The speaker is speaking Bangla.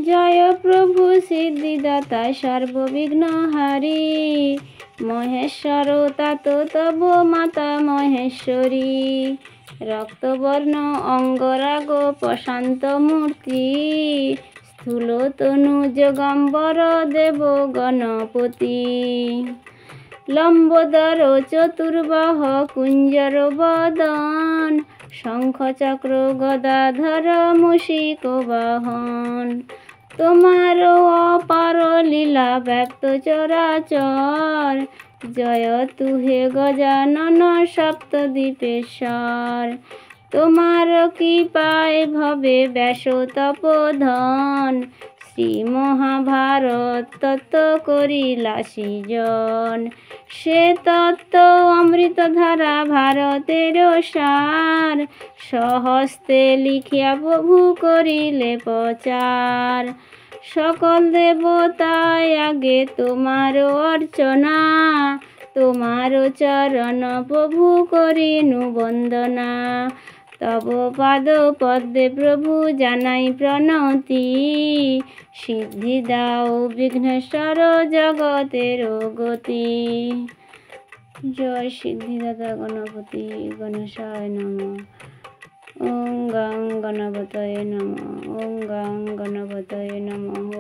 জয় প্রভু সিদ্ধিদাতা সর্ববিঘ্নহারী, মহেশ্বর তাত তব মাতা মহেশ্বরী। রক্তবর্ণ অঙ্গরাগ প্রশান্ত মূর্তি, স্থূল তনু যোগাম্বর দেব গণপতি। লম্বোদর চতুর্বাহ কুঞ্জর বদন, শঙ্খ চক্র গদাধর মুষিক বাহন। তোমার অপার লীলা ব্যক্ত চরাচর, জয় তুহে গজানন সপ্তদ্বীপেশ্বর। তোমার কৃপায় ভবে ব্যাস তপোধন, শ্রী মহাভারত তত্ত্ব করিলা সৃজন। সে তত্ত্ব অমৃতধারা ভারতের সার, স্বহস্তে লিখিয়া প্রভু করিলে প্রচার। সকল দেবতায় আগে তোমার অর্চনা, তোমার চরণ প্রভু করিনু বন্দনা। তব পাদ পদ্মে প্রভু জানাই প্রণতি, সিদ্ধি দাও বিঘ্নেশ্বর জগতের গতি। জয় সিদ্ধিদাতা গণপতি গণেশায় নমঃ। ওং গাং গণপতয়ে নমঃ। ওং গাং গণপতয়ে নমঃ।